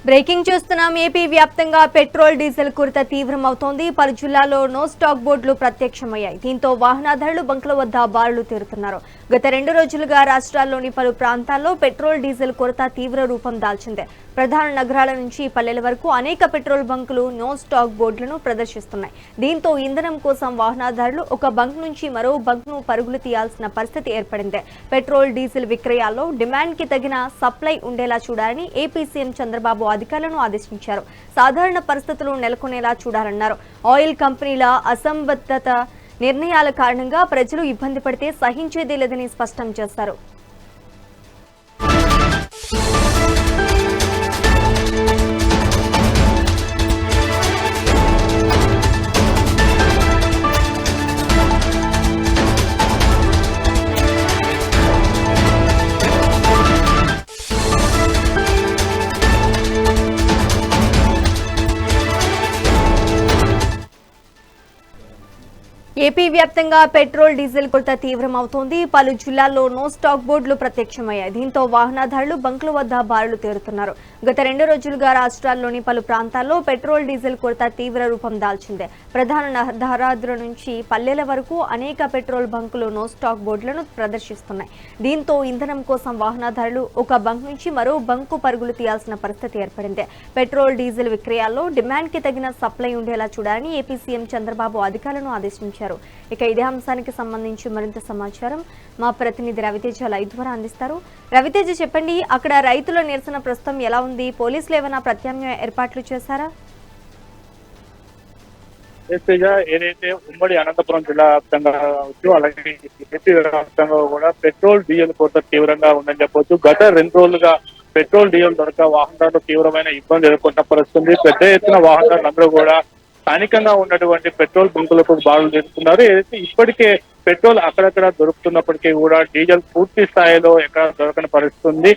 Breaking చూస్తున్నాం. AP వ్యాప్తంగా petrol diesel కొరత తీవ్రమవుతోంది. పలు జిల్లాల్లో నో స్టాక్ బోర్డులు ప్రత్యక్షమయ్యాయి. దీంతో వాహనదారులు బంకుల వద్ద బారులు తీరుతున్నారు. గత 2 రోజులుగా రాష్ట్రాల్లోని పలు ప్రాంతాల్లో పెట్రోల్ డీజిల్ కొరత తీవ్ర రూపం దాల్చింది. ప్రధాన నగరాల నుంచి పల్లెల వరకు అనేక పెట్రోల్ బంకులు నో స్టాక్ బోర్డులను ప్రదర్శిస్తున్నాయి. దీంతో ఇంధనం కోసం వాహనదారులు ఒక బంక్ నుంచి మరో బంక్ను పరుగులు తీయాల్సిన పరిస్థితి ఏర్పడింది. పెట్రోల్ డీజిల్ విక్రయాల్లో డిమాండ్కి తగిన సప్లై ఉండేలా చూడాలని ఏపీ సీఎం చంద్రబాబు అధికారులను ఆదేశించారు. సాధారణ పరిస్థితులు నెలకొనేలా చూడాలన్నారు. ఆయిల్ కంపెనీల అసంబద్ధత నిర్ణయాల కారణంగా ప్రజలు ఇబ్బంది పడితే సహించేదే లేదని స్పష్టం చేశారు. ఏపీ వ్యాప్తంగా పెట్రోల్ డీజిల్ కొరత తీవ్రమవుతోంది. పలు జిల్లాల్లో నో స్టాక్ బోర్డులు ప్రత్యక్షమయ్యాయి. దీంతో వాహనదారులు బంకుల వద్ద బారులు తీరుతున్నారు. గత 2 రోజులుగా రాష్ట్రాల్లోని పలు ప్రాంతాల్లో పెట్రోల్ డీజిల్ కొరత తీవ్ర రూపం దాల్చింది. ప్రధాన రహదారుల నుంచి పల్లెల వరకు అనేక పెట్రోల్ బంకులు నో స్టాక్ బోర్డులను ప్రదర్శిస్తున్నాయి. దీంతో ఇంధనం కోసం వాహనదారులు ఒక బంక్ నుంచి మరో బంకు పరుగులు తీయాల్సిన పరిస్థితి ఏర్పడింది. పెట్రోల్ డీజిల్ విక్రయాల్లో డిమాండ్కి తగిన సప్లై ఉండేలా చూడాలని ఏపీ సీఎం చంద్రబాబు అధికారులను ఆదేశించారు. ఇక ఇదే అంశానికి సంబంధించి మరింత సమాచారం మా ప్రతినిధి రవితేజ లైవ్ ద్వారా అందిస్తారు. రవితేజ, చెప్పండి, అక్కడ రైతుల నిరసన ప్రస్తుతం ఎలా ఉంది? పోలీసులు ఏమైనా ప్రత్యామ్నాయ ఏర్పాట్లు చేశారా? ఏదైతే ఉమ్మడి అనంతపురం జిల్లా వ్యాప్తంగా కావచ్చు, అలాగే ఏపీ వ్యాప్తంగా కూడా పెట్రోల్ డీజిల్ కొరత తీవ్రంగా ఉందని చెప్పొచ్చు. గత 2 రోజులుగా పెట్రోల్ డీజిల్ దొరక వాహనదారులు తీవ్రమైన ఇబ్బంది ఎదుర్కొంటున్న పరిస్థితుంది. పెద్ద ఎత్తున వాహనదారులందరూ కూడా స్థానికంగా ఉన్నటువంటి పెట్రోల్ బంకులకు బారులు తీరుతున్నారు. ఏదైతే ఇప్పటికే పెట్రోల్ అక్కడక్కడ దొరుకుతున్నప్పటికీ కూడా డీజిల్ పూర్తి స్థాయిలో ఎక్కడ దొరకని పరిస్థితుంది.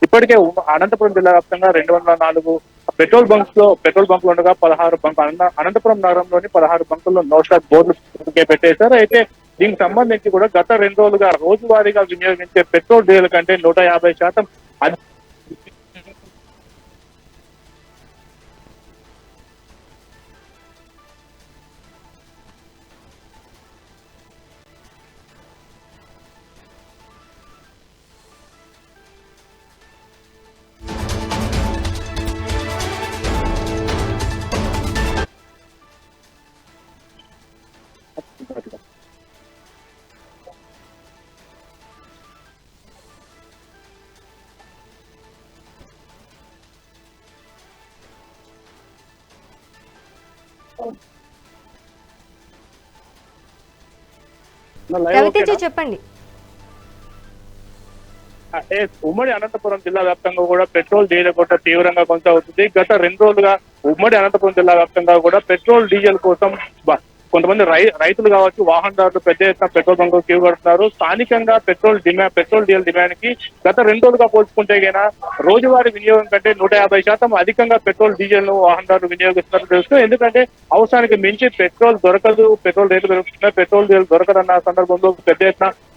ఇప్పటికే అనంతపురం జిల్లా వ్యాప్తంగా 204 పెట్రోల్ బంకులు ఉండగా 16 బంకులు అనంతపురం నగరంలోని 16 బంకుల్లో నో స్టాక్ బోర్డులు పెట్టేశారు. అయితే దీనికి సంబంధించి కూడా గత 2 రోజులుగా రోజువారీగా వినియోగించే పెట్రోల్ డీజిల్ కంటే 150% రవితేజ, చెప్పండి. ఉమ్మడి అనంతపురం జిల్లా వ్యాప్తంగా కూడా పెట్రోల్ డీజిల్ కొరత తీవ్రంగా కొనసాగుతుంది. గత 2 రోజులుగా ఉమ్మడి అనంతపురం జిల్లా వ్యాప్తంగా కూడా పెట్రోల్ డీజిల్ కోసం కొంతమంది రైతులు కావచ్చు, వాహనదారులు పెద్ద ఎత్తున పెట్రోల్ బంకులు క్యూ కడుతున్నారు. స్థానికంగా పెట్రోల్ డీజిల్ డిమాండ్ కి గత 2 రోజులుగా పోల్చుకుంటే గైనా రోజువారీ వినియోగం కంటే 150% అధికంగా పెట్రోల్ డీజిల్ ను వాహనదారులు వినియోగిస్తున్నట్టు తెలుస్తుంది. ఎందుకంటే అవసరానికి మించి పెట్రోల్ దొరకదు, పెట్రోల్ రేట్లు పెరుగుతున్నాయి, పెట్రోల్ డీజిల్ దొరకదన్న సందర్భంలో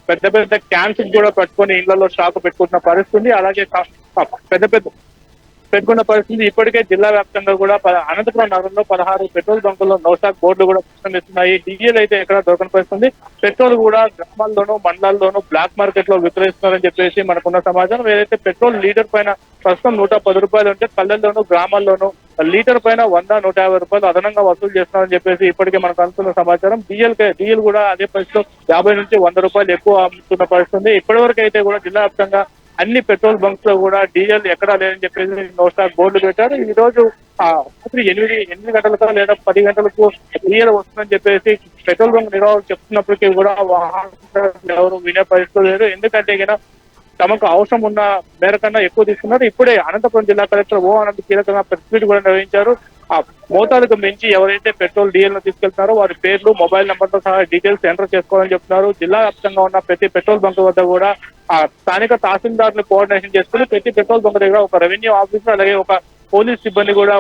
పెద్ద పెద్ద క్యాన్స్ కూడా పట్టుకొని ఇళ్లలో స్టాక్ పెట్టుకుంటున్న పరిస్థితి. అలాగే పెట్టుకున్న పరిస్థితి. ఇప్పటికే జిల్లా వ్యాప్తంగా కూడా అనంతపురం నగరంలో 16 పెట్రోల్ బంకుల్లో నో స్టాక్ బోర్డులు కూడా ప్రశ్నిస్తున్నాయి. డీజిల్ అయితే ఎక్కడ దొరకని పరిస్థితుంది. పెట్రోల్ కూడా గ్రామాల్లోనూ మండలాల్లోనూ బ్లాక్ మార్కెట్ లో విక్రయిస్తున్నారని చెప్పేసి మనకున్న సమాచారం. ఏదైతే పెట్రోల్ లీటర్ పైన ప్రస్తుతం 110 రూపాయలు ఉంటే పల్లెల్లోనూ గ్రామాల్లోనూ లీటర్ పైన 100-150 రూపాయలు అదనంగా వసూలు చేస్తున్నారని చెప్పేసి ఇప్పటికే మనకు అందుతున్న సమాచారం. డీజిల్ కూడా అదే పరిస్థితిలో 50 నుంచి 100 రూపాయలు ఎక్కువ అమ్ముతున్న పరిస్థితుంది. ఇప్పటివరకు అయితే కూడా జిల్లా వ్యాప్తంగా అన్ని పెట్రోల్ బంక్స్ లో కూడా డీజిల్ ఎక్కడా లేదని చెప్పేసి నో స్టాక్ బోర్డులు పెట్టారు. ఈ రోజు రాత్రి 8 గంటలకు లేదా 10 గంటలకు డీజిల్ వస్తుందని చెప్పేసి పెట్రోల్ బంక్ నిర్వాహకులు చెప్తున్నప్పటికీ కూడా వాహనదారులు ఎవరు వినే పరిస్థితి లేదు. ఎందుకంటే తమకు అవసరం ఉన్న మేరకన్నా ఎక్కువ తీసుకున్నారు. ఇప్పుడే అనంతపురం జిల్లా కలెక్టర్ ఓ అనంత కీలకంగా ప్రెస్ మీట్ కూడా నిర్వహించారు. ఆ మోతాదుకు మించి ఎవరైతే పెట్రోల్ డీజిల్ ను తీసుకెళ్తున్నారో వారి పేర్లు, మొబైల్ నెంబర్ తో సహా డీటెయిల్స్ ఎంటర్ చేసుకోవాలని చెప్తున్నారు. జిల్లా వ్యాప్తంగా ఉన్న ప్రతి పెట్రోల్ బంక్ వద్ద కూడా స్థానిక తహసీల్దార్లు కోఆర్డినేషన్ చేసుకుని ప్రతి పెట్రోల్ బంక్ దగ్గర ఒక రెవెన్యూ ఆఫీసర్ అలాగే ఒక పోలీస్ సిబ్బంది కూడా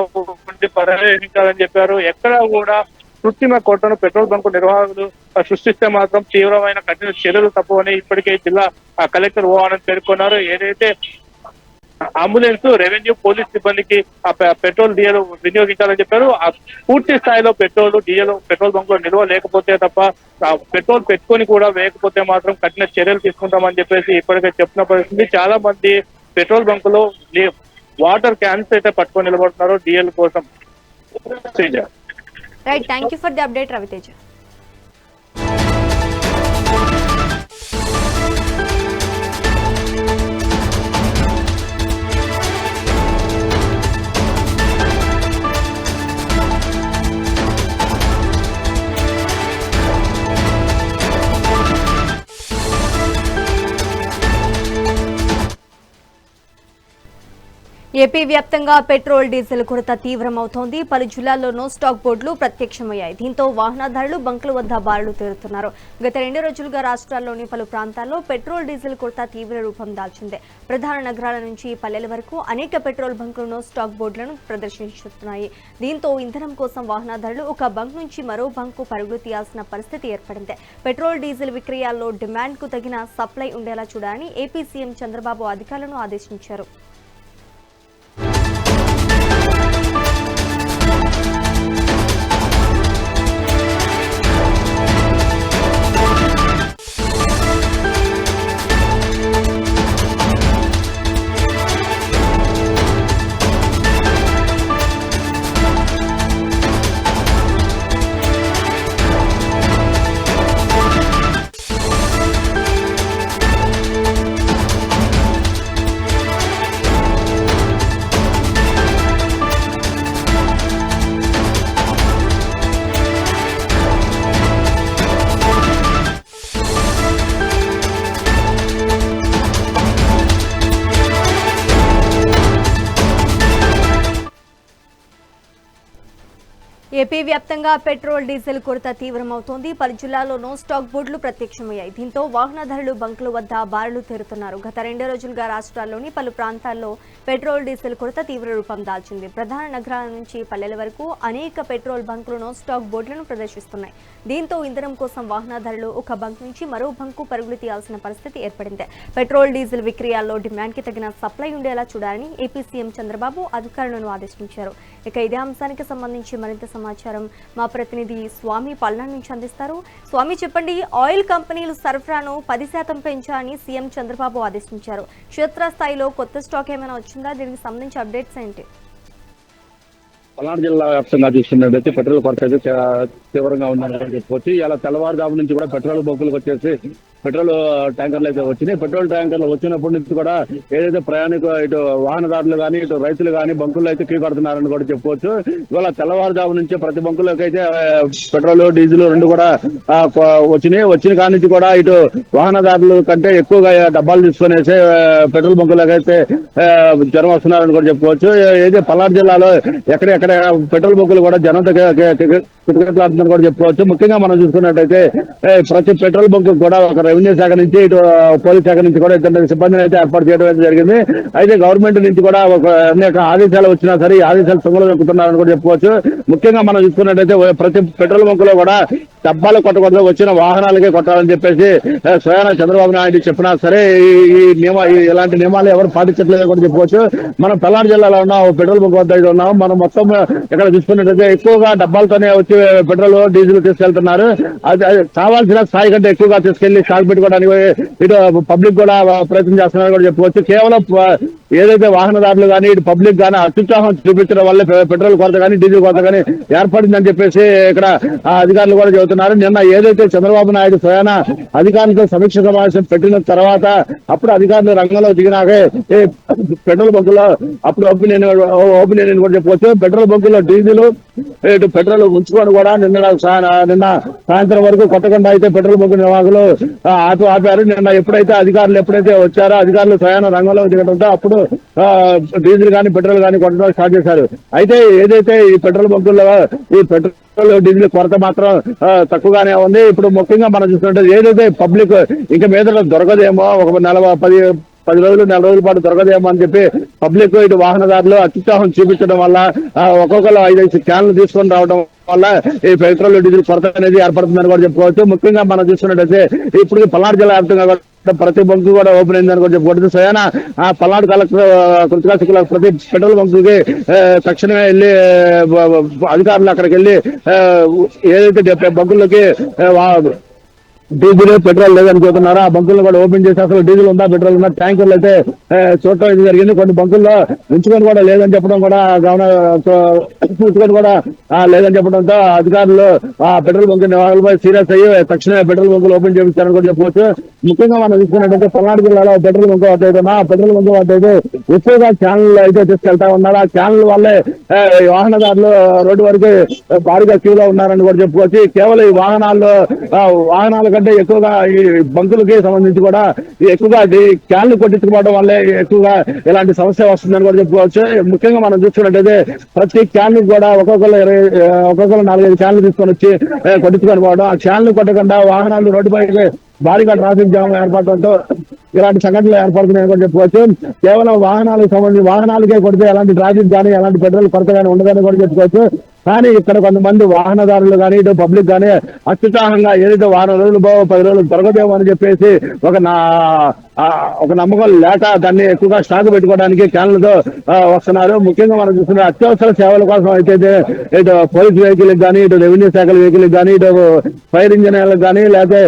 పర్యవేక్షించాలని చెప్పారు. ఎక్కడ కూడా కృత్రిమ కోటను పెట్రోల్ బంకు నిర్వాహకులు సృష్టిస్తే మాత్రం తీవ్రమైన కఠిన చర్యలు తప్పవని ఇప్పటికే జిల్లా కలెక్టర్ ఓ ఆనంద్ పేర్కొన్నారు. ఏదైతే అంబులెన్స్, రెవెన్యూ, పోలీస్ సిబ్బందికి పెట్రోల్ డీజిల్ వినియోగించాలని చెప్పారు. పూర్తి స్థాయిలో పెట్రోల్ బంక్ లో నిల్వ లేకపోతే తప్ప పెట్రోల్ పెట్టుకొని కూడా వేయకపోతే మాత్రం కఠిన చర్యలు తీసుకుంటామని చెప్పేసి ఇప్పటికే చెప్పిన పరిస్థితి. చాలా మంది పెట్రోల్ బంక్ లో వాటర్ క్యాన్స్ అయితే పట్టుకొని నిలబడుతున్నారు డీజిల్ కోసం. Right, thank you for the update Raviteja. AP వ్యాప్తంగా పెట్రోల్ డీజిల్ కొరత తీవ్రమవుతోంది. పలు జిల్లాల్లో నో స్టాక్ బోర్డులు ప్రత్యక్షమయ్యాయి. దీంతో వాహనదారులు బంకుల వద్ద బారులు తీరుతున్నారు. గత 2 రోజులుగా రాష్ట్రాల్లోని పలు ప్రాంతాల్లో పెట్రోల్ డీజిల్ కొరత తీవ్ర రూపం దాల్చింది. ప్రధాన నగరాల నుంచి పల్లెల వరకు అనేక పెట్రోల్ బంకులు నో స్టాక్ బోర్డులను ప్రదర్శిస్తున్నాయి. దీంతో ఇంధనం కోసం వాహనదారులు ఒక బంక్ నుంచి మరో బంకు పరుగులు తీయాల్సిన పరిస్థితి ఏర్పడింది. పెట్రోల్ డీజిల్ విక్రయాల్లో డిమాండ్ కు తగిన సప్లై ఉండేలా చూడాలని ఏపీ సీఎం చంద్రబాబు అధికారులను ఆదేశించారు. ఏపీ వ్యాప్తంగా పెట్రోల్ డీజిల్ కొరత తీవ్రమవుతోంది. పలు జిల్లాల్లో నో స్టాక్ బోర్డులు ప్రత్యక్షమయ్యాయి. దీంతో వాహనదారులు బంకుల వద్ద బారులు తీరుతున్నారు. గత 2 రోజులుగా రాష్ట్రాల్లోని పలు ప్రాంతాల్లో పెట్రోల్ డీజిల్ కొరత తీవ్ర రూపం దాల్చింది. ప్రధాన నగరాల నుంచి పల్లెల వరకు అనేక పెట్రోల్ బంకులు నో స్టాక్ బోర్డులను ప్రదర్శిస్తున్నాయి. దీంతో ఇంధనం కోసం వాహనదారులు ఒక బంక్ నుంచి మరో బంకు పరుగులు తీయాల్సిన పరిస్థితి ఏర్పడింది. పెట్రోల్ డీజిల్ విక్రయాల్లో డిమాండ్ కి తగిన సప్లై ఉండేలా చూడాలని ఏపీ సీఎం చంద్రబాబు అధికారులను ఆదేశించారు. ఇక ఇదే అంశానికి సంబంధించి మరింత సమాచారం మా ప్రతినిధి స్వామి పల్నాడు నుంచి అందిస్తారు. స్వామి, చెప్పండి, ఆయిల్ కంపెనీలు సరఫరాను 10% పెంచాలని సీఎం చంద్రబాబు ఆదేశించారు. క్షేత్రస్థాయిలో కొత్త స్టాక్ ఏమైనా వచ్చిందా? దీనికి సంబంధించి అప్డేట్స్ ఏంటి? పల్నాడు జిల్లా వ్యాప్తంగా చూస్తున్నట్టయితే పెట్రోల్ కొరత అయితే తీవ్రంగా ఉందని చెప్పుకోవచ్చు. ఇలా తెల్లవారుజాము నుంచి కూడా పెట్రోల్ బంకులకు వచ్చేసి పెట్రోల్ ట్యాంకర్లు అయితే వచ్చినాయి. పెట్రోల్ ట్యాంకర్లు వచ్చినప్పటి నుంచి కూడా ఏదైతే ఇటు వాహనదారులు కానీ ఇటు రైతులు కానీ బంకుల్లో అయితే క్యూ కడుతున్నారని కూడా చెప్పుకోవచ్చు. ఇవాళ తెల్లవారుజాము నుంచి ప్రతి బంకుల్లోకి అయితే పెట్రోల్ డీజిల్ రెండు కూడా వచ్చిన కాడి నుంచి కూడా ఇటు వాహనదారుల కంటే ఎక్కువగా డబ్బాలు తీసుకునేసి పెట్రోల్ బంకుల్లోకి అయితే జనం వస్తున్నారని కూడా చెప్పుకోవచ్చు. ఏదైతే పల్నాడు జిల్లాలో ఎక్కడెక్కడ పెట్రోల్ బంకులు కూడా జనంతో కిటకిటలాడుతుందని కూడా చెప్పుకోవచ్చు. ముఖ్యంగా మనం చూసుకున్నట్టయితే ప్రతి పెట్రోల్ బంక్ కూడా ఒక రెవెన్యూ శాఖ నుంచి ఇటు పోలీస్ శాఖ నుంచి కూడా ఇద్దరు సిబ్బందిని అయితే ఏర్పాటు చేయడం అయితే జరిగింది. అయితే గవర్నమెంట్ నుంచి కూడా అనేక ఆదేశాలు వచ్చినా సరే ఈ ఆదేశాలు తొంగలు దొక్కుతున్నారని కూడా చెప్పుకోవచ్చు. ముఖ్యంగా మనం చూసుకున్నట్టయితే ప్రతి పెట్రోల్ బంక్ లో కూడా డబ్బాలు కొట్టకూడదు, వచ్చిన వాహనాలకే కొట్టాలని చెప్పేసి స్వయాన చంద్రబాబు నాయుడు చెప్పినా సరే ఇలాంటి నియమాలు ఎవరు పాటించట్లేదని కూడా చెప్పుకోవచ్చు. మనం పల్నాడు జిల్లాలో ఉన్నాం, పెట్రోల్ బంక్ వద్ద ఉన్నాం. మనం మొత్తం ఇక్కడ చూసుకున్నట్టయితే ఎక్కువగా డబ్బాలతోనే వచ్చి పెట్రోల్ డీజిల్ తీసుకెళ్తున్నారు. అది కావాల్సిన స్థాయి కంటే ఎక్కువగా తీసుకెళ్లి స్టాక్ పెట్టుకోవడానికి ఇటు పబ్లిక్ కూడా ప్రయత్నం చేస్తున్నారని కూడా చెప్పుకోవచ్చు. కేవలం ఏదైతే వాహనదారులు కానీ ఇటు పబ్లిక్ కానీ అత్యుత్సాహం చూపించడం వల్ల పెట్రోల్ కొరత కానీ డీజిల్ కొరత కానీ ఏర్పడిందని చెప్పేసి ఇక్కడ అధికారులు కూడా చెబుతున్నారు. నిన్న ఏదైతే చంద్రబాబు నాయుడు స్వయాన అధికారులతో సమీక్ష సమావేశం పెట్టిన తర్వాత అప్పుడు అధికారులు రంగంలో దిగినాకే పెట్రోల్ బంకుల్లో అప్పుడు ఓపెన్ కూడా చెప్పుకోవచ్చు. పెట్రోల్ బంకుల్లో డీజిల్ ఇటు పెట్రోల్ ఉంచుకొని కూడా నిన్న సాయంత్రం వరకు కొట్టకుండా అయితే పెట్రోల్ బంకు నిర్వాహకులు ఆపారు. నిన్న అధికారులు ఎప్పుడైతే వచ్చారో అధికారులు స్వయాన రంగంలో దిగడంతో అప్పుడు డీజిల్ కానీ పెట్రోల్ కానీ కొట్టడం స్టార్ట్ చేశారు. అయితే ఏదైతే ఈ పెట్రోల్ బంకుల్లో ఈ పెట్రోల్ డీజిల్ కొరత మాత్రం తక్కువగానే ఉంది. ఇప్పుడు ముఖ్యంగా మనం చూసుకుంటే ఏదైతే పబ్లిక్ ఇంకా మీద దొరకదేమో ఒక 10 రోజులు 4 రోజుల పాటు దొరకదేమో అని చెప్పి పబ్లిక్ ఇటు వాహనదారులు అత్యుత్సాహం చూపించడం వల్ల ఒక్కొక్కరు 5-5 క్యాన్లు తీసుకొని రావడం వల్ల ఈ పెట్రోల్ డీజిల్ కొరత అనేది ఏర్పడుతుందని కూడా చెప్పుకోవచ్చు. ముఖ్యంగా మనం చూస్తున్నట్టయితే ఇప్పుడు పల్నాడు జిల్లా వ్యాప్తంగా ప్రతి బంకు కూడా ఓపెన్ అయిందని కూడా చెప్పుకోవచ్చు. స్వయాన పల్నాడు కలెక్టర్ కృతికా శుక్లా ప్రతి పెట్రోల్ బంకుకి తక్షణమే వెళ్ళి అధికారులు అక్కడికి వెళ్ళి ఏదైతే బంకుల్లోకి డీజిల్ పెట్రోల్ లేదని చెబుతున్నారు. ఆ బంకులను కూడా ఓపెన్ చేసి అసలు డీజిల్ ఉందా పెట్రోల్ ఉందా ట్యాంకర్లు అయితే చూడటం ఇది జరిగింది. కొన్ని బంకుల్లో ఉంచుకొని కూడా లేదని చెప్పడం కూడా ఉంచుకొని కూడా లేదని చెప్పడంతో అధికారులు ఆ పెట్రోల్ బంకు నిర్వాహకులపై సీరియస్ అయ్యి తక్షణమే పెట్రోల్ బంకులు ఓపెన్ చేయించారని కూడా చెప్పవచ్చు. ముఖ్యంగా మనం చూసుకున్నట్టయితే పల్నాడు జిల్లాలో పెట్రోల్ బంకు వద్ద అయితే పెట్రోల్ బంకు వద్ద అయితే ఎక్కువగా ఛానల్ అయితే తీసుకెళ్తా ఉన్నారు. ఆ ఛానల్ వల్లే వాహనదారులు రోడ్డు వరకు భారీగా క్యూలో ఉన్నారని కూడా చెప్పుకోవచ్చు. కేవలం ఈ వాహనాల కంటే ఎక్కువగా ఈ బంకులకి సంబంధించి కూడా ఎక్కువగా క్యాన్లు కొట్టించుకోవడం వల్లే ఎక్కువగా ఇలాంటి సమస్య వస్తుందని కూడా చెప్పుకోవచ్చు. ముఖ్యంగా మనం చూసుకున్నట్టయితే ప్రతి క్యాన్ కూడా ఒక్కొక్కరు 4-5 క్యాన్లు తీసుకొని వచ్చి కొట్టించుకొని పోవడం, ఆ క్యాన్లు కొట్టకుండా వాహనాలు రోడ్డుపై భారీగా ట్రాఫిక్ జామ్ ఏర్పడటంతో ఇలాంటి సంఘటనలు ఏర్పడుతున్నాయని కూడా చెప్పుకోవచ్చు. కేవలం వాహనాలకు సంబంధించి వాహనాలకే కొడితే ఎలాంటి ట్రాఫిక్ కానీ ఎలాంటి పెట్రోల్ కొరత కానీ ఉండదని కూడా చెప్పుకోవచ్చు. కానీ ఇక్కడ కొంతమంది వాహనదారులు కానీ ఇటు పబ్లిక్ కానీ అత్యుత్సాహంగా ఏదైతే వారం రోజులు 10 రోజులు దొరకదేమో అని చెప్పేసి ఒక నమ్మకం లేక దాన్ని ఎక్కువగా స్టాక్ పెట్టుకోవడానికి క్యాన్లతో వస్తున్నారు. ముఖ్యంగా మనం చూస్తున్న అత్యవసర సేవల కోసం అయితే ఇటు పోలీస్ వెహికల్ కానీ ఇటు రెవెన్యూ శాఖల వెహికల్ కానీ ఇటు ఫైర్ ఇంజనీర్లకు కానీ లేకపోతే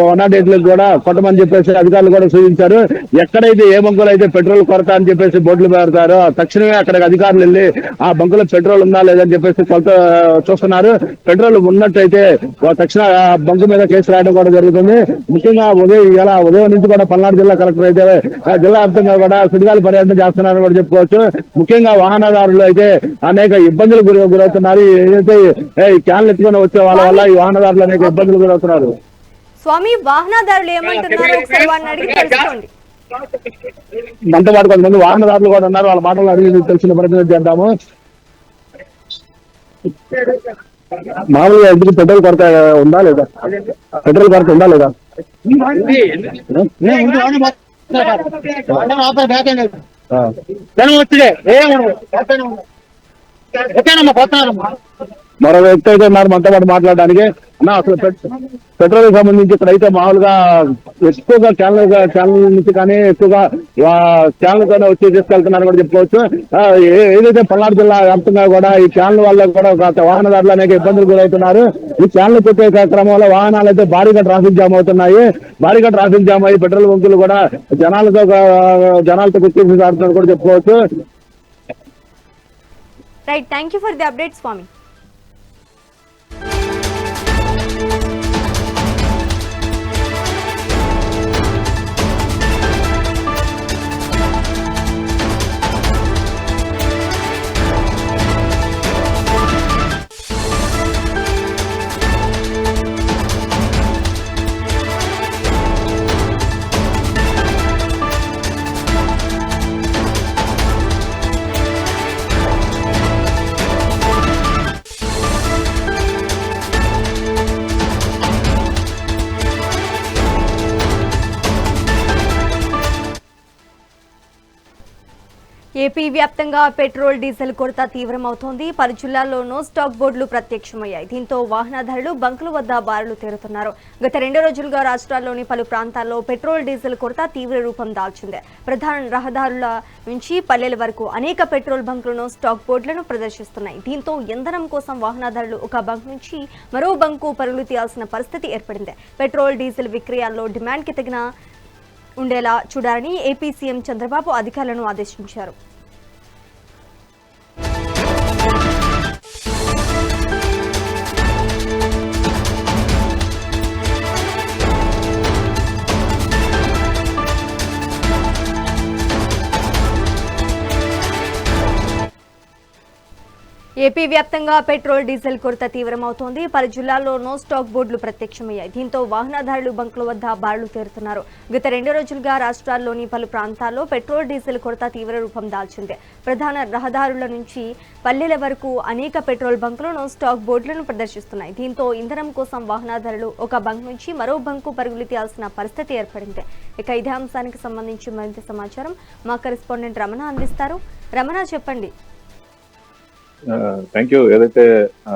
108లకు కూడా కొట్టమని చెప్పేసి అధికారులు కూడా సూచించారు. ఎక్కడైతే ఏ బంకులు అయితే పెట్రోల్ కొరత అని చెప్పేసి బోర్డులు పెడతారో తక్షణమే అక్కడికి అధికారులు వెళ్ళి ఆ బంకులో పెట్రోల్ ఉందా లేదని చెప్పేసి కొలత చూస్తున్నారు. పెట్రోల్ ఉన్నట్టయితే తక్షణ బంకు మీద కేసు రాయడం కూడా జరుగుతుంది. ముఖ్యంగా ఉదయం నుంచి కూడా పల్నాడు జిల్లా కలెక్టర్ అయితే జిల్లా వ్యాప్తంగా కూడా సుడిగాలి పర్యటన చేస్తున్నారని కూడా చెప్పుకోవచ్చు. ముఖ్యంగా వాహనదారులు అయితే అనేక ఇబ్బందులు గురవుతున్నారు. ఏదైతే క్యాన్లు ఎత్తుకొని వచ్చే వాళ్ళ వల్ల ఈ వాహనదారులు అనేక ఇబ్బందులు గురవుతున్నారు. స్వామి, వాహనదారులు ఏమంటున్నారు ఒకసారి వారిని అడిగి తెలుసుకోండి. మనతో పాటు కొంతమంది వాహనదారులు కూడా ఉన్నారు, వాళ్ళ మాటలు అడిగి తెలిసిన ప్రయత్నం చేద్దాము. మామూలుగా ఎందుకు పెట్రోల్ కొరత ఉందా లేదా? పెట్రోల్ కొరత ఉందా లేదా? మరో వ్యక్తి అయితే ఉన్నారు మనతో పాటు మాట్లాడడానికి. అన్న, అసలు పెట్రోల్ సంబంధించి ఇక్కడైతే మామూలుగా ఎక్కువగా క్యాన్ల నుంచి కానీ ఎక్కువగా క్యాన్లతోనే వచ్చి తీసుకెళ్తున్నారు కూడా చెప్పుకోవచ్చు. ఏదైతే పల్నాడు జిల్లా వ్యాప్తంగా కూడా ఈ క్యాన్ల వల్ల కూడా వాహనదారులు అనేక ఇబ్బందులు గురవుతున్నారు. ఈ క్యాన్లు పెట్టే క్రమంలో వాహనాలు అయితే భారీగా ట్రాఫిక్ జామ్ అవుతున్నాయి. భారీగా ట్రాఫిక్ జామ్ అయ్యి పెట్రోల్ బంకులు కూడా జనాలతో గుర్తింపు సాడుతున్నారు కూడా చెప్పుకోవచ్చు. Right, thank you for the update Swami. AP వ్యాప్తంగా పెట్రోల్ డీజిల్ కొరత తీవ్రమవుతోంది. పలు జిల్లాల్లో నో స్టాక్ బోర్డులు ప్రత్యక్షమయ్యాయి. దీంతో వాహనదారులు బంకుల వద్ద బారులు తీరుతున్నారు. గత 2 రోజులుగా రాష్ట్రాల్లోని పలు ప్రాంతాల్లో పెట్రోల్ డీజిల్ కొరత తీవ్ర రూపం దాల్చింది. ప్రధాన రహదారుల నుంచి పల్లెల వరకు అనేక పెట్రోల్ బంకులను స్టాక్ బోర్డులను ప్రదర్శిస్తున్నాయి. దీంతో ఇంధనం కోసం వాహనదారులు ఒక బంక్ నుంచి మరో బంకు పరుగులు తీయాల్సిన పరిస్థితి ఏర్పడింది. పెట్రోల్ డీజిల్ విక్రయాల్లో డిమాండ్కి తగిన ఉండేలా చూడాలని ఏపీ సీఎం చంద్రబాబు అధికారులను ఆదేశించారు. ఏపీ వ్యాప్తంగా పెట్రోల్ డీజిల్ కొరత తీవ్రమవుతోంది. పలు జిల్లాల్లో నో స్టాక్ బోర్డులు ప్రత్యక్షమయ్యాయి. దీంతో వాహనదారులు బంకుల వద్ద బారులు తీరుతున్నారు. గత 2 రోజులుగా రాష్ట్రాల్లోని పలు ప్రాంతాల్లో పెట్రోల్ డీజిల్ కొరత తీవ్ర రూపం దాల్చింది. ప్రధాన రహదారుల నుంచి పల్లెల వరకు అనేక పెట్రోల్ బంకులు నో స్టాక్ బోర్డులను ప్రదర్శిస్తున్నాయి. దీంతో ఇంధనం కోసం వాహనదారులు ఒక బంక్ నుంచి మరో బంకు పరుగులు తీయాల్సిన పరిస్థితి ఏర్పడింది. ఇక ఇదే అంశానికి సంబంధించి మరింత సమాచారం మా కరెస్పాండెంట్ రమణ అందిస్తారు. రమణ, చెప్పండి. Thank you. ఏదైతే ఆ,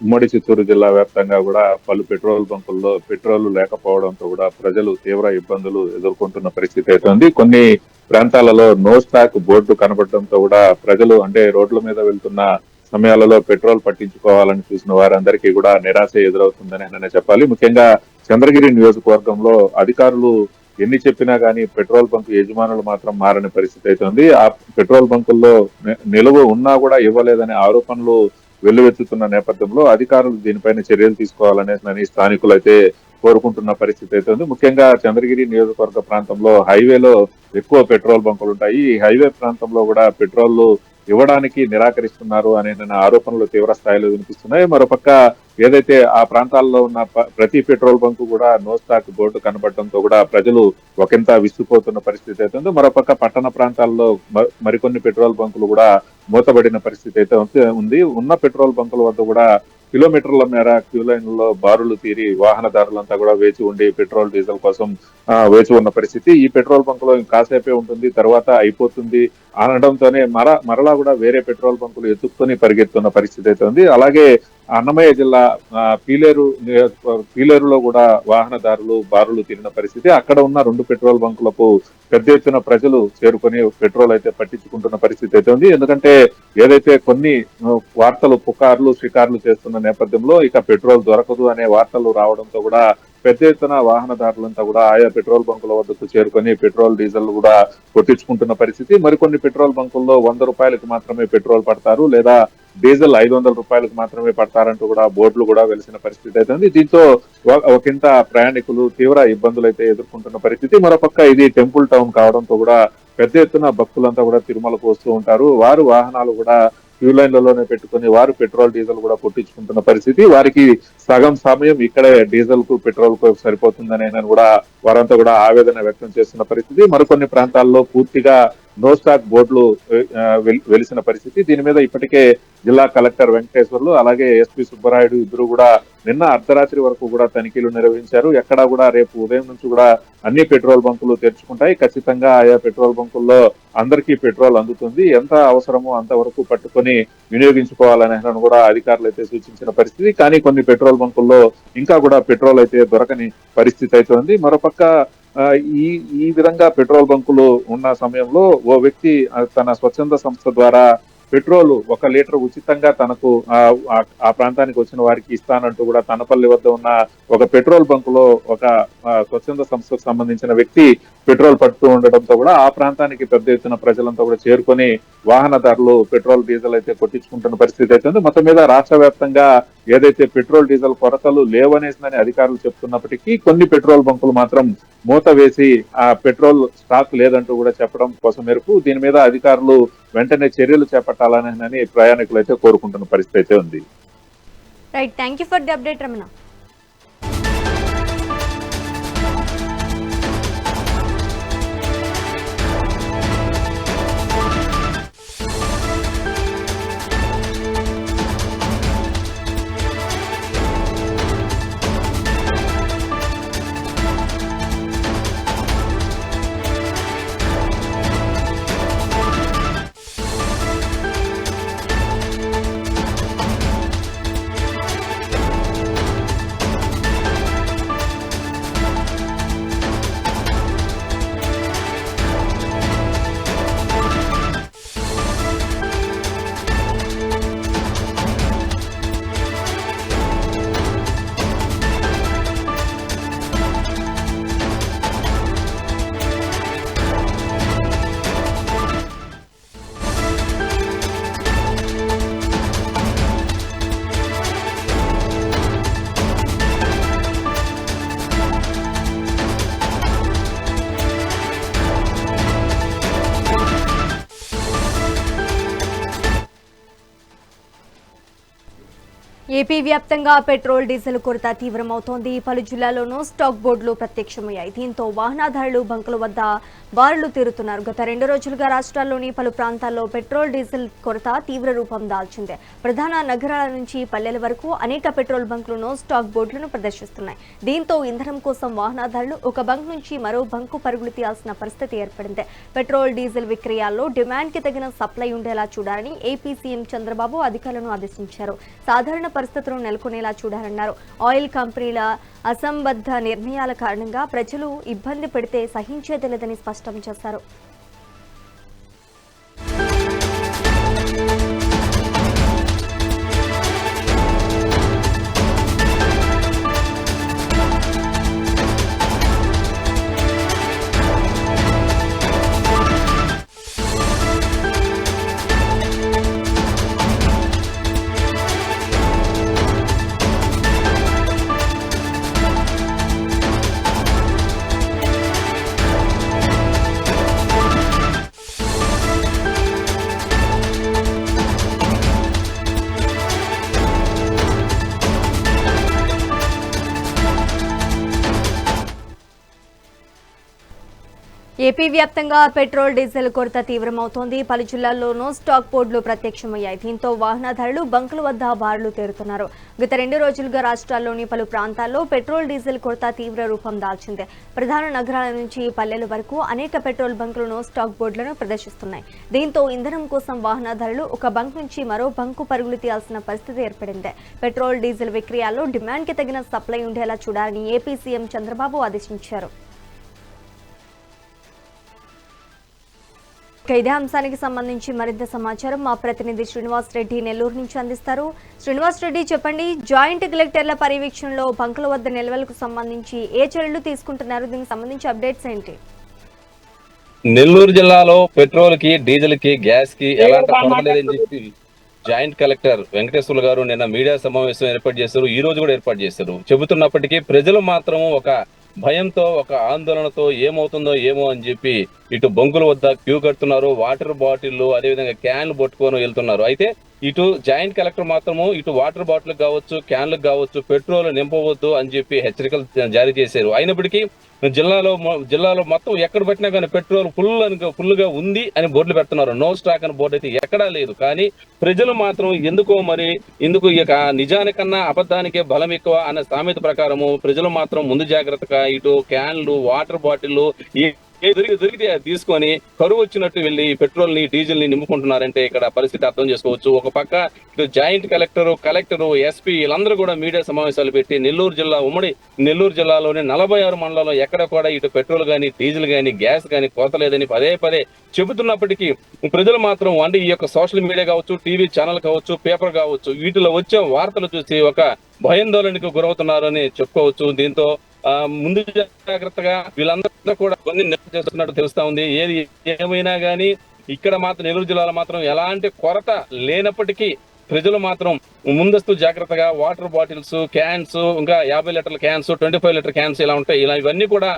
ఉమ్మడి చిత్తూరు జిల్లా వ్యాప్తంగా కూడా పలు పెట్రోల్ బంకుల్లో పెట్రోల్ లేకపోవడంతో కూడా ప్రజలు తీవ్ర ఇబ్బందులు ఎదుర్కొంటున్న పరిస్థితి అయితే ఉంది. కొన్ని ప్రాంతాలలో నో స్టాక్ బోర్డు కనబడడంతో కూడా ప్రజలు అంటే రోడ్ల మీద వెళ్తున్న సమయాలలో పెట్రోల్ పట్టించుకోవాలని చూసిన వారందరికీ కూడా నిరాశ ఎదురవుతుందని నేను చెప్పాలి. ముఖ్యంగా చంద్రగిరి నియోజకవర్గంలో అధికారులు ఎన్ని చెప్పినా గానీ పెట్రోల్ బంక్ యజమానులు మాత్రం మారని పరిస్థితి అయితే ఉంది. ఆ పెట్రోల్ బంకుల్లో నిలువ ఉన్నా కూడా ఇవ్వలేదనే ఆరోపణలు వెల్లువెత్తుతున్న నేపథ్యంలో అధికారులు దీనిపైన చర్యలు తీసుకోవాలనే స్థానికులు అయితే కోరుకుంటున్న పరిస్థితి అయితే ఉంది. ముఖ్యంగా చంద్రగిరి నియోజకవర్గ ప్రాంతంలో హైవేలో ఎక్కువ పెట్రోల్ బంకులు ఉంటాయి. ఈ హైవే ప్రాంతంలో కూడా పెట్రోల్ ఇవ్వడానికి నిరాకరిస్తున్నారు అనే ఆరోపణలు తీవ్ర స్థాయిలో వినిపిస్తున్నాయి. మరోపక్క ఏదైతే ఆ ప్రాంతాల్లో ఉన్న ప్రతి పెట్రోల్ బంకు కూడా నో స్టాక్ బోర్డు కనబడటంతో కూడా ప్రజలు ఒకంత విసిగిపోతున్న పరిస్థితి అయితే ఉంది. మరోపక్క పట్టణ ప్రాంతాల్లో మరికొన్ని పెట్రోల్ బంకులు కూడా మూతబడిన పరిస్థితి అయితే ఉంది. ఉన్న పెట్రోల్ బంకుల వద్ద కూడా కిలోమీటర్ల మేర క్యూ లైన్లలో బారులు తీరి వాహనదారులంతా కూడా వేచి ఉండి పెట్రోల్ డీజిల్ కోసం వేచి ఉన్న పరిస్థితి. ఈ పెట్రోల్ బంక్ లో కాసేపే ఉంటుంది, తర్వాత అయిపోతుంది అనడంతోనే మరలా కూడా వేరే పెట్రోల్ బంకులు ఎత్తుక్కొని పరిగెత్తున్న పరిస్థితి అయితే ఉంది. అలాగే అన్నమయ్య జిల్లా పీలేరులో కూడా వాహనదారులు బారులు తీరిన పరిస్థితి. అక్కడ ఉన్న 2 పెట్రోల్ బంకులకు పెద్ద ఎత్తున ప్రజలు చేరుకొని పెట్రోల్ అయితే పట్టించుకుంటున్న పరిస్థితి అయితే ఉంది. ఎందుకంటే ఏదైతే కొన్ని వార్తలు పుకార్లు షికార్లు చేస్తున్న నేపథ్యంలో ఇక పెట్రోల్ దొరకదు అనే వార్తలు రావడంతో కూడా పెద్ద ఎత్తున వాహనదారులంతా కూడా ఆయా పెట్రోల్ బంకుల వద్దకు చేరుకొని పెట్రోల్ డీజిల్ కూడా కొట్టించుకుంటున్న పరిస్థితి. మరికొన్ని పెట్రోల్ బంకుల్లో 100 రూపాయలకు మాత్రమే పెట్రోల్ పడతారు, లేదా డీజిల్ 500 రూపాయలకు మాత్రమే పడతారంటూ కూడా బోర్డులు కూడా వెలిసిన పరిస్థితి అయితే ఉంది. దీంతో ఒకంత ప్రయాణికులు తీవ్ర ఇబ్బందులు అయితే ఎదుర్కొంటున్న పరిస్థితి. మరోపక్క ఇది టెంపుల్ టౌన్ కావడంతో కూడా పెద్ద ఎత్తున భక్తులంతా కూడా తిరుమలకు వస్తూ ఉంటారు. వారు వాహనాలు కూడా క్యూ లైన్లలోనే పెట్టుకుని వారు పెట్రోల్ డీజిల్ కూడా కొట్టించుకుంటున్న పరిస్థితి. వారికి సగం సమయం ఇక్కడే డీజిల్ కు పెట్రోల్ కు సరిపోతుందని కూడా వారంతా కూడా ఆవేదన వ్యక్తం చేస్తున్న పరిస్థితి. మరికొన్ని ప్రాంతాల్లో పూర్తిగా నో స్టాక్ బోర్డులు వెలిసిన పరిస్థితి. దీని మీద ఇప్పటికే జిల్లా కలెక్టర్ వెంకటేశ్వర్లు అలాగే ఎస్పీ సుబ్బరాయుడు ఇద్దరు కూడా నిన్న అర్ధరాత్రి వరకు కూడా తనిఖీలు నిర్వహించారు. ఎక్కడా కూడా రేపు ఉదయం నుంచి కూడా అన్ని పెట్రోల్ బంకులు తెరుచుకుంటాయి. ఖచ్చితంగా ఆయా పెట్రోల్ బంకుల్లో అందరికీ పెట్రోల్ అందుతుంది. ఎంత అవసరమో అంతవరకు పట్టుకొని వినియోగించుకోవాలని కూడా అధికారులు అయితే సూచించిన పరిస్థితి. కానీ కొన్ని పెట్రోల్ బంకుల్లో ఇంకా కూడా పెట్రోల్ అయితే దొరకని పరిస్థితి అయితే ఉంది. మరోపక్క ఈ విధంగా పెట్రోల్ బంకులు ఉన్న సమయంలో ఓ వ్యక్తి తన స్వచ్ఛంద సంస్థ ద్వారా పెట్రోల్ 1 లీటర్ ఉచితంగా తనకు ఆ ప్రాంతానికి వచ్చిన వారికి ఇస్తానంటూ కూడా తనపల్లి వద్ద ఉన్న ఒక పెట్రోల్ బంకులో ఒక స్వచ్ఛంద సంస్థకు సంబంధించిన వ్యక్తి పెట్రోల్ పడుతూ ఉండడంతో కూడా ఆ ప్రాంతానికి పెద్ద ఎత్తున ప్రజలంతా కూడా చేరుకొని వాహనదారులు పెట్రోల్ డీజిల్ అయితే కొట్టించుకుంటున్న పరిస్థితి అయితే ఉంది. మొత్తం మీద రాష్ట్ర వ్యాప్తంగా ఏదైతే పెట్రోల్ డీజిల్ కొరతలు లేవనేసిందని అధికారులు చెప్తున్నప్పటికీ కొన్ని పెట్రోల్ బంకులు మాత్రం మూత వేసి ఆ పెట్రోల్ స్టాక్ లేదంటూ కూడా చెప్పడం కోసం మేరకు దీని మీద అధికారులు వెంటనే చర్యలు చేపట్టాలని ప్రయాణికులు అయితే కోరుకుంటున్న పరిస్థితి అయితే ఉంది. Right, thank you for the update Ramana. AP వ్యాప్తంగా పెట్రోల్ డీజిల్ కొరత తీవ్రమవుతోంది. పలు జిల్లాల్లోనూ స్టాక్ బోర్డులు ప్రత్యక్షమయ్యాయి. దీంతో వాహనదారులు బంకుల వద్ద బారులు తీరుతున్నారు. గత 2 రోజులుగా రాష్ట్రాల్లోని పలు ప్రాంతాల్లో పెట్రోల్ డీజిల్ కొరత తీవ్ర రూపం దాల్చింది. ప్రధాన నగరాల నుంచి పల్లెల వరకు అనేక పెట్రోల్ బంకులను స్టాక్ బోర్డులను ప్రదర్శిస్తున్నాయి. దీంతో ఇంధనం కోసం వాహనదారులు ఒక బంక్ నుంచి మరో బంకు పరుగులు తీయాల్సిన పరిస్థితి ఏర్పడింది. పెట్రోల్ డీజిల్ విక్రయాల్లో డిమాండ్కి తగిన సప్లై ఉండేలా చూడాలని ఏపీ సీఎం చంద్రబాబు అధికారులను ఆదేశించారు. సాధారణ పరిస్థితులను నెలకొనేలా చూడాలన్నారు. ఆయిల్ కంపెనీల అసంబద్ధ నిర్ణయాల కారణంగా ప్రజలు ఇబ్బంది పెడితే సహించేది లేదని స్పష్టం చేశారు. ఏపీ వ్యాప్తంగా పెట్రోల్ డీజిల్ కొరత తీవ్రమవుతోంది. పలు జిల్లాల్లోనూ స్టాక్ బోర్డులు ప్రత్యక్షమయ్యాయి. దీంతో వాహనదారులు బంకుల వద్ద బారులు తీరుతున్నారు. గత 2 రోజులుగా రాష్ట్రాల్లోని పలు ప్రాంతాల్లో పెట్రోల్ డీజిల్ కొరత తీవ్ర రూపం దాల్చింది. ప్రధాన నగరాల నుంచి పల్లెల వరకు అనేక పెట్రోల్ బంకులను స్టాక్ బోర్డులను ప్రదర్శిస్తున్నాయి. దీంతో ఇంధనం కోసం వాహనదారులు ఒక బంక్ నుంచి మరో బంకు పరుగులు తీయాల్సిన పరిస్థితి ఏర్పడింది. పెట్రోల్ డీజిల్ విక్రయాల్లో డిమాండ్కి తగిన సప్లై ఉండేలా చూడాలని ఏపీ సీఎం చంద్రబాబు ఆదేశించారు. ఇదే అంశానికి సంబంధించి మరింత సమాచారం మా ప్రతినిధి శ్రీనివాస్ రెడ్డి నెల్లూరు నుంచి అందిస్తారు. శ్రీనివాస్ రెడ్డి, చెప్పండి, జాయింట్ కలెక్టర్ల పర్యవేక్షణలో బంకుల వద్ద నిల్వలకు సంబంధించి ఏ చర్యలు తీసుకుంటున్నారు? దీనికి సంబంధించి అప్డేట్స్ ఏంటి? నెల్లూరు జిల్లాలో పెట్రోల్ కి, డీజిల్ కి, గ్యాస్ కి ఎలాంటి కొరత లేదని చెప్పి జాయింట్ కలెక్టర్ వెంకటేశ్వర్లు గారు నిన్న మీడియా సమావేశం ఏర్పాటు చేశారు. ఈ రోజు కూడా ఏర్పాటు చేశారు. చెబుతున్నప్పటికీ ప్రజలు మాత్రం ఒక భయంతో, ఒక ఆందోళనతో ఏమవుతుందో ఏమో అని చెప్పి ఇటు బంకుల వద్ద క్యూ కడుతున్నారు. వాటర్ బాటిళ్లు, అదేవిధంగా క్యాన్లు పట్టుకొని వెళ్తున్నారు. అయితే ఇటు జాయింట్ కలెక్టర్ మాత్రము ఇటు వాటర్ బాటిల్ కావచ్చు, క్యాన్లకు కావచ్చు పెట్రోల్ నింపవద్దు అని చెప్పి హెచ్చరికలు జారీ చేశారు. అయినప్పటికీ జిల్లాలో మొత్తం ఎక్కడ పెట్టినా కానీ పెట్రోల్ ఫుల్ గా ఉంది అని బోర్డులు పెడుతున్నారు. నో స్టాక్ అని బోర్డు అయితే ఎక్కడా లేదు. కానీ ప్రజలు మాత్రం ఎందుకు ఇక నిజానికన్నా అబద్ధానికే బలం ఎక్కువ అనే సామెత ప్రకారము ప్రజలు మాత్రం ముందు జాగ్రత్తగా ఇటు క్యాన్లు, వాటర్ బాటిళ్లు దొరికితే తీసుకొని కరువు వచ్చినట్టు వెళ్లి పెట్రోల్ ని, డీజిల్ ని నింపుకుంటున్నారంటే ఇక్కడ పరిస్థితి అర్థం చేసుకోవచ్చు. ఒక పక్క ఇటు జాయింట్ కలెక్టరు, ఎస్పీ వీళ్ళందరూ కూడా మీడియా సమావేశాలు పెట్టి ఉమ్మడి నెల్లూరు జిల్లాలోని 46 మండలాల్లో ఎక్కడ కూడా ఇటు పెట్రోల్ గానీ, డీజిల్ గానీ, గ్యాస్ గానీ కొరత లేదని పదే చెబుతున్నప్పటికీ ప్రజలు మాత్రం అంటే ఈ యొక్క సోషల్ మీడియా కావచ్చు, టీవీ ఛానల్ కావచ్చు, పేపర్ కావచ్చు, వీటిలో వచ్చే వార్తలు చూసి ఒక భయాందోళనకు గురవుతున్నారు అని చెప్పుకోవచ్చు. దీంతో ముందు జాగ్రత్తగా వీళ్ళందరూ కూడా కొన్ని చేస్తున్నట్టు తెలుస్తా ఉంది. ఏది ఏమైనా గానీ ఇక్కడ మాత్రం నెల్లూరు జిల్లాలో మాత్రం ఎలాంటి కొరత లేనప్పటికీ ప్రజలు మాత్రం ముందస్తు జాగ్రత్తగా వాటర్ బాటిల్స్, క్యాన్స్, ఇంకా 50 లీటర్ల క్యాన్స్, 25 లీటర్ క్యాన్స్ ఇలా ఉంటాయి. ఇవన్నీ కూడా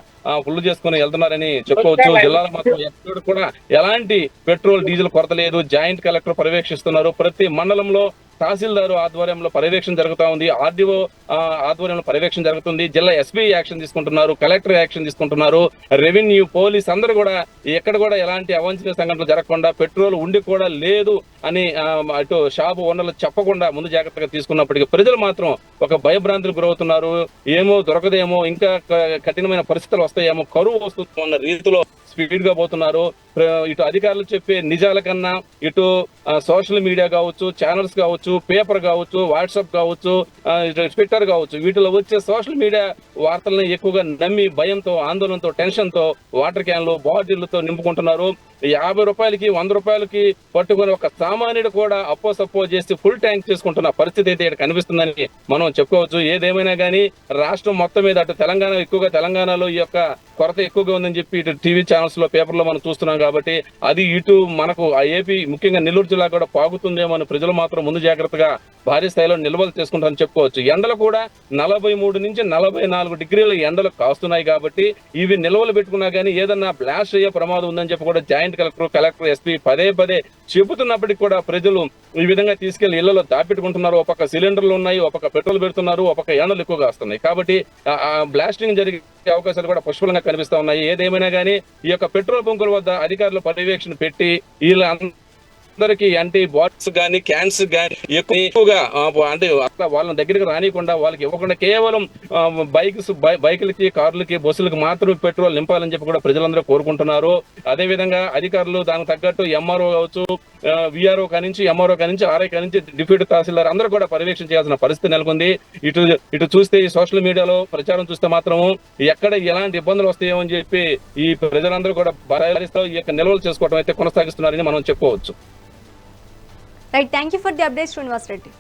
ఫుల్ చేసుకుని వెళ్తున్నారని చెప్పుకోవచ్చు. జిల్లాలో మాత్రం ఎక్కడ కూడా ఎలాంటి పెట్రోల్, డీజిల్ కొరత లేదు. జాయింట్ కలెక్టర్ పర్యవేక్షిస్తున్నారు. ప్రతి మండలంలో తహసీల్దారు ఆధ్వర్యంలో పర్యవేక్షణ జరుగుతూ ఉంది. ఆర్డీఓ ఆధ్వర్యంలో పర్యవేక్షణ జరుగుతుంది. జిల్లా ఎస్పీ యాక్షన్ తీసుకుంటున్నారు, కలెక్టర్ యాక్షన్ తీసుకుంటున్నారు. రెవెన్యూ, పోలీస్ అందరూ కూడా ఎక్కడ కూడా ఎలాంటి అవాంఛనీయ సంఘటనలు జరగకుండా పెట్రోల్ ఉండి కూడా లేదు అని అటు షాపు ఓనర్లు చెప్పకుండా ముందు జాగ్రత్తగా తీసుకున్నప్పటికీ ప్రజలు మాత్రం ఒక భయభ్రాంతులకు గురవుతున్నారు. ఏమో దొరకదేమో, ఇంకా కఠినమైన పరిస్థితులు వస్తాయేమో, కరువు వస్తుంది అన్న రీతిలో స్పీడ్ గా పోతున్నారు. ఇటు అధికారులు చెప్పే నిజాల కన్నా ఇటు సోషల్ మీడియా కావచ్చు, ఛానల్స్ కావచ్చు, పేపర్ కావచ్చు, వాట్సాప్ కావచ్చు, ట్విట్టర్ కావచ్చు, వీటిలో వచ్చే సోషల్ మీడియా వార్తలను ఎక్కువగా నమ్మి భయంతో, ఆందోళనతో, టెన్షన్ తో వాటర్ క్యాన్లు, బాటిళ్లతో నింపుకుంటున్నారు. 50 రూపాయలకి, 100 రూపాయలకి పట్టుకుని ఒక సామాన్యుడు కూడా అప్పో చేసి ఫుల్ ట్యాంక్ చేసుకుంటున్న పరిస్థితి అయితే ఇక్కడ కనిపిస్తుందని మనం చెప్పుకోవచ్చు. ఏదేమైనా కానీ రాష్ట్రం మొత్తం మీద అటు తెలంగాణలో ఈ యొక్క కొరత ఎక్కువగా ఉందని చెప్పి ఇటు టీవీ ఛానల్స్ లో, పేపర్లో మనం చూస్తున్నాం. కాబట్టి అది ఇటు మనకు ఏపీ ముఖ్యంగా నెల్లూరు జిల్లా కూడా పాగుతుందేమో అని ప్రజలు మాత్రం ముందు జాగ్రత్త జాగ్రత్తగా భారీ స్థాయిలో నిల్వలు చేసుకుంటారని చెప్పుకోవచ్చు. ఎండలు కూడా 43 నుంచి 44 డిగ్రీల ఎండలు కాస్తున్నాయి కాబట్టి ఇవి నిల్వలు పెట్టుకున్నా కానీ ఏదన్నా బ్లాస్ట్ అయ్యే ప్రమాదం ఉందని చెప్పి కూడా జాయింట్ కలెక్టర్ ఎస్పీ పదే చెబుతున్నప్పటికీ కూడా ప్రజలు ఈ విధంగా తీసుకెళ్లి ఇళ్లలో దాపెట్టుకుంటున్నారు. ఒక పక్క సిలిండర్లు ఉన్నాయి, ఒక పక్క పెట్రోల్ పెడుతున్నారు, ఒక పక్క ఎండలు ఎక్కువగా వస్తున్నాయి. కాబట్టి బ్లాస్టింగ్ జరిగే అవకాశాలు కూడా పుష్కలంగా కనిపిస్తా ఉన్నాయి. ఏదేమైనా కానీ ఈ యొక్క పెట్రోల్ బంకుల వద్ద అధికారులు పర్యవేక్షణ పెట్టి వీళ్ళ అందరికి యాంటీ బాటిల్స్ గానీ క్యాన్స్ గానీ ఎక్కువగా అంటే అట్లా వాళ్ళ దగ్గరికి రానియకుండా వాళ్ళకి ఇవ్వకుండా కేవలం బైకులకి కార్లకి బస్సులకి మాత్రమే పెట్రోల్ నింపాలని చెప్పి కూడా ప్రజలందరూ కోరుకుంటున్నారు. అదే విధంగా అధికారులు దానికి తగ్గట్టు ఎంఆర్ఓ కావచ్చు, విఆర్ఓ కానించి ఎంఆర్ఓ కానించి ఆర్ఐ కానించి డిప్యూటీ తహసీల్దార్ అందరూ కూడా పర్యవేక్షణ చేయాల్సిన పరిస్థితి నెలకొంది. ఇటు చూస్తే ఈ సోషల్ మీడియాలో ప్రచారం చూస్తే మాత్రం ఎక్కడ ఎలాంటి ఇబ్బందులు వస్తాయో అని చెప్పి ఈ ప్రజలందరూ కూడా భారీస్థాయిలో ఈ యొక్క నిల్వలు చేసుకోవడం అయితే కొనసాగిస్తున్నారని మనం చెప్పుకోవచ్చు. Right, thank you for the update Srinivas Reddy.